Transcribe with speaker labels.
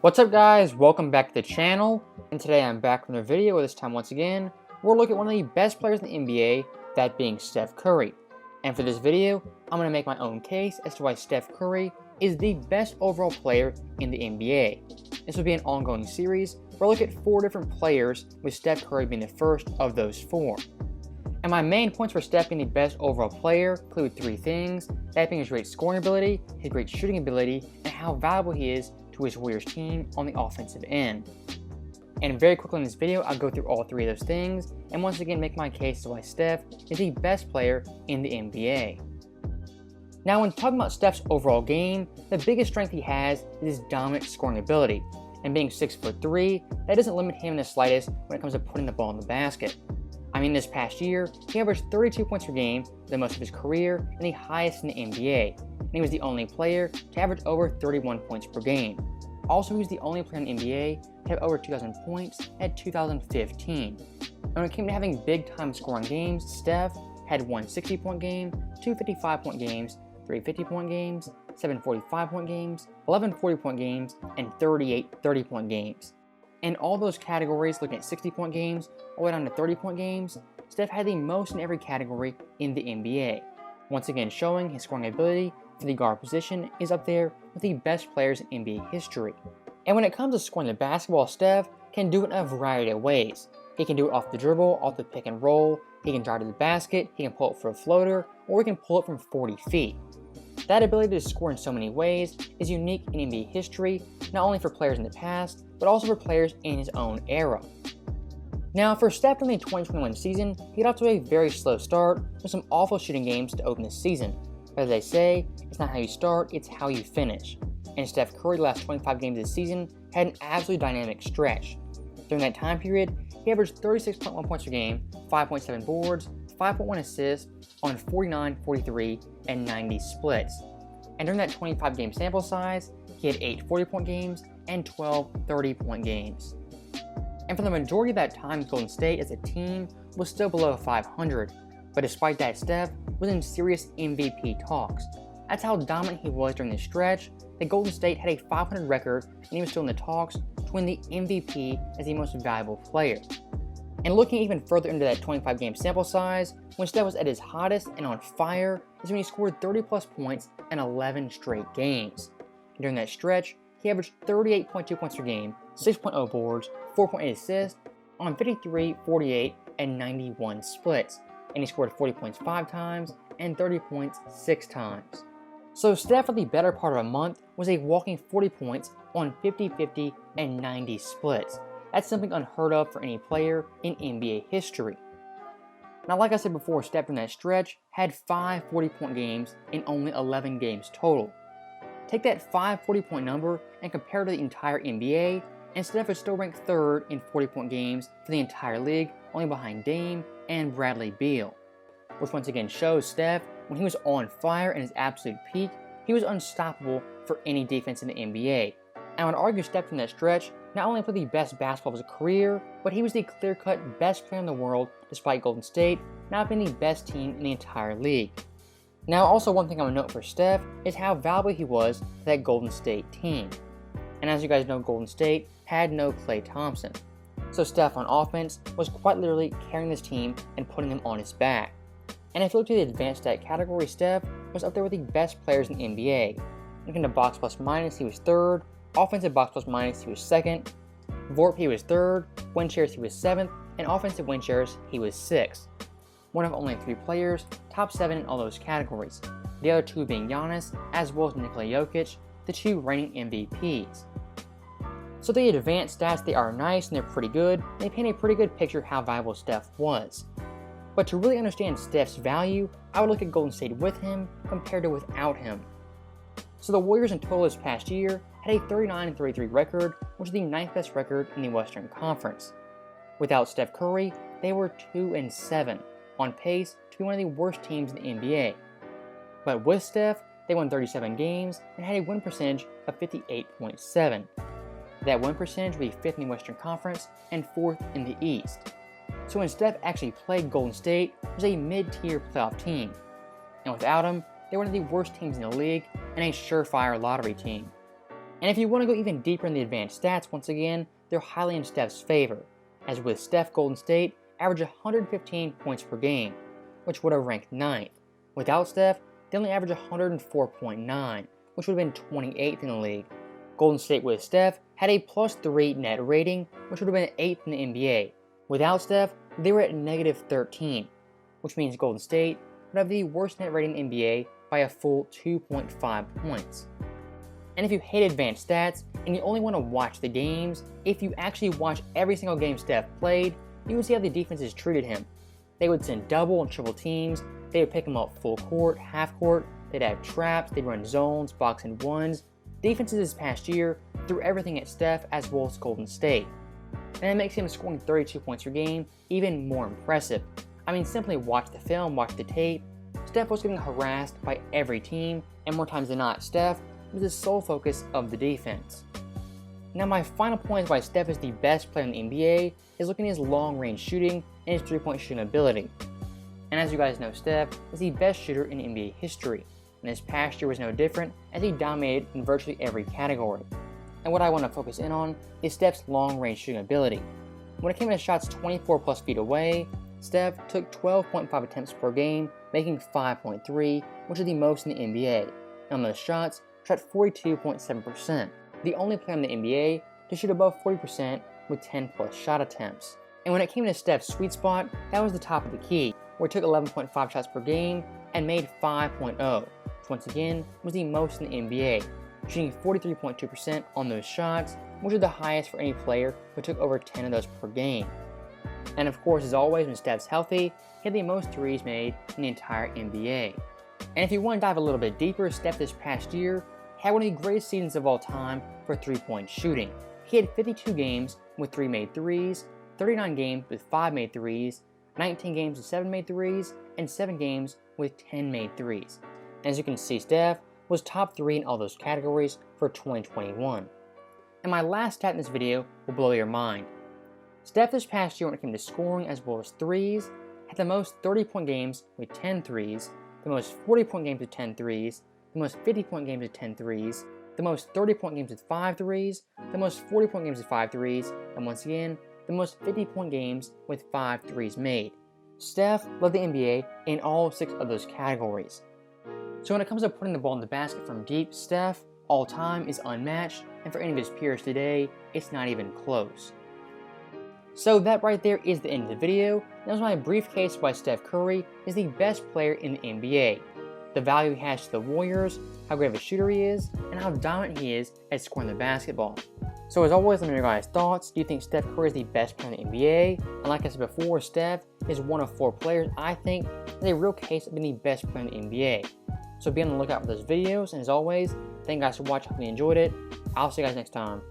Speaker 1: What's up guys, welcome back to the channel, and today I'm back with another video. This time once again, we'll look at one of the best players in the NBA, that being Steph Curry. And for this video, I'm going to make my own case as to why Steph Curry is the best overall player in the NBA. This will be an ongoing series where I look at 4 different players, with Steph Curry being the first of those 4. And my main points for Steph being the best overall player include 3 things, that being his great scoring ability, his great shooting ability, and how valuable he is to his Warriors team on the offensive end. And very quickly in this video, I'll go through all 3 of those things, and once again make my case to why Steph is the best player in the NBA. Now when talking about Steph's overall game, the biggest strength he has is his dominant scoring ability, and being 6'3", that doesn't limit him in the slightest when it comes to putting the ball in the basket. I mean, this past year, he averaged 32 points per game, the most of his career, and the highest in the NBA. And he was the only player to average over 31 points per game. Also, he was the only player in the NBA to have over 2,000 points at 2015. And when it came to having big-time scoring games, Steph had 1 60-point game, 2 55-point games, 3 50-point games, 7 45-point games, 11 40-point games, and 38 30-point games. In all those categories, looking at 60-point games all the way down to 30-point games, Steph had the most in every category in the NBA. Once again showing his scoring ability for the guard position is up there with the best players in NBA history. And when it comes to scoring the basketball, Steph can do it in a variety of ways. He can do it off the dribble, off the pick and roll, he can drive to the basket, he can pull it for a floater, or he can pull it from 40 feet. That ability to score in so many ways is unique in NBA history, not only for players in the past, but also for players in his own era. Now, for Steph in the 2021 season, he got off to a very slow start with some awful shooting games to open the season. But as they say, it's not how you start, it's how you finish. And Steph Curry, the last 25 games of the season, had an absolutely dynamic stretch. During that time period, he averaged 36.1 points per game, 5.7 boards, 5.1 assists on 49, 43, and 90 splits. And during that 25-game sample size, he had 8 40-point games and 12 30-point games. And for the majority of that time, Golden State as a team was still below 500. But despite that, Steph was in serious MVP talks. That's how dominant he was during this stretch, that Golden State had a 500 record and he was still in the talks to win the MVP as the most valuable player. And looking even further into that 25-game sample size, when Steph was at his hottest and on fire, is when he scored 30-plus points in 11 straight games. And during that stretch, he averaged 38.2 points per game, 6.0 boards, 4.8 assists on 53, 48, and 91 splits. And he scored 40 points 5 times and 30 points 6 times. So Steph, for the better part of a month, was a walking 40 points on 50, 50, and 90 splits. That's something unheard of for any player in NBA history. Now, like I said before, Steph in that stretch had 5 40-point games in only 11 games total. Take that 5 40-point number and compare it to the entire NBA, and Steph is still ranked 3rd in 40-point games for the entire league, only behind Dame and Bradley Beal. Which once again shows Steph, when he was on fire and his absolute peak, he was unstoppable for any defense in the NBA. I would argue Steph in that stretch not only played the best basketball of his career, but he was the clear-cut best player in the world despite Golden State not being the best team in the entire league. Now, also one thing I would note for Steph is how valuable he was to that Golden State team. And as you guys know, Golden State had no Klay Thompson. So Steph on offense was quite literally carrying this team and putting them on his back. And if you look at the advanced stat category, Steph was up there with the best players in the NBA. Looking at box plus minus, he was 3rd. Offensive box plus minus, he was 2nd. VORP, he was 3rd. Win shares, he was 7th. And offensive win shares, he was 6th. One of only 3 players, top 7 in all those categories. The other 2 being Giannis, as well as Nikola Jokic, the 2 reigning MVPs. So the advanced stats, they are nice and they're pretty good. They paint a pretty good picture of how valuable Steph was. But to really understand Steph's value, I would look at Golden State with him compared to without him. So the Warriors in total this past year had a 39-33 record, which is the 9th best record in the Western Conference. Without Steph Curry, they were 2-7, on pace to be one of the worst teams in the NBA. But with Steph, they won 37 games and had a win percentage of 58.7. That win percentage would be 5th in the Western Conference and 4th in the East. So when Steph actually played, Golden State was a mid-tier playoff team. And without him, they were one of the worst teams in the league and a surefire lottery team. And if you want to go even deeper in the advanced stats, once again, they're highly in Steph's favor, as with Steph, Golden State averaged 115 points per game, which would have ranked 9th. Without Steph, they only averaged 104.9, which would have been 28th in the league. Golden State with Steph had a +3 net rating, which would have been 8th in the NBA. Without Steph, they were at -13, which means Golden State would have the worst net rating in the NBA by a full 2.5 points. And if you hate advanced stats and you only want to watch the games, if you actually watch every single game Steph played, you would see how the defenses treated him. They would send double and triple teams, they would pick him up full court, half court, they'd have traps, they'd run zones, box and ones. Defenses this past year threw everything at Steph as well as Golden State. And it makes him scoring 32 points per game even more impressive. I mean, simply watch the film, watch the tape. Steph was getting harassed by every team, and more times than not, Steph was the sole focus of the defense. Now my final point is why Steph is the best player in the NBA is looking at his long-range shooting and his three-point shooting ability. And as you guys know, Steph is the best shooter in NBA history, and this past year was no different as he dominated in virtually every category. And what I want to focus in on is Steph's long-range shooting ability. When it came to shots 24+ feet away, Steph took 12.5 attempts per game, making 5.3, which is the most in the NBA. And on those shots, shot 42.7%, the only player in the NBA to shoot above 40% with 10+ shot attempts. And when it came to Steph's sweet spot, that was the top of the key, where he took 11.5 shots per game and made 5.0, which once again was the most in the NBA, shooting 43.2% on those shots, which is the highest for any player who took over 10 of those per game. And of course, as always, when Steph's healthy, he had the most threes made in the entire NBA. And if you want to dive a little bit deeper, Steph this past year had one of the greatest seasons of all time for three-point shooting. He had 52 games with 3 made threes, 39 games with 5 made threes, 19 games with 7 made threes, and 7 games with 10 made threes. And as you can see, Steph was top 3 in all those categories for 2021. And my last stat in this video will blow your mind. Steph this past year when it came to scoring as well as threes, had the most 30-point games with 10 threes, the most 40-point games with 10 threes, the most 50-point games with 10 threes, the most 30-point games with 5 threes, the most 40-point games with 5 threes, and once again, the most 50-point games with 5 threes made. Steph led the NBA in all 6 of those categories. So when it comes to putting the ball in the basket from deep, Steph, all time, is unmatched, and for any of his peers today, it's not even close. So that right there is the end of the video. That was my brief case why Steph Curry is the best player in the NBA. The value he has to the Warriors, how great of a shooter he is, and how dominant he is at scoring the basketball. So as always, let me know your guys' thoughts. Do you think Steph Curry is the best player in the NBA? And like I said before, Steph is one of 4 players I think is a real case of being the best player in the NBA. So be on the lookout for those videos, and as always, thank you guys for watching. Hope you enjoyed it. I'll see you guys next time.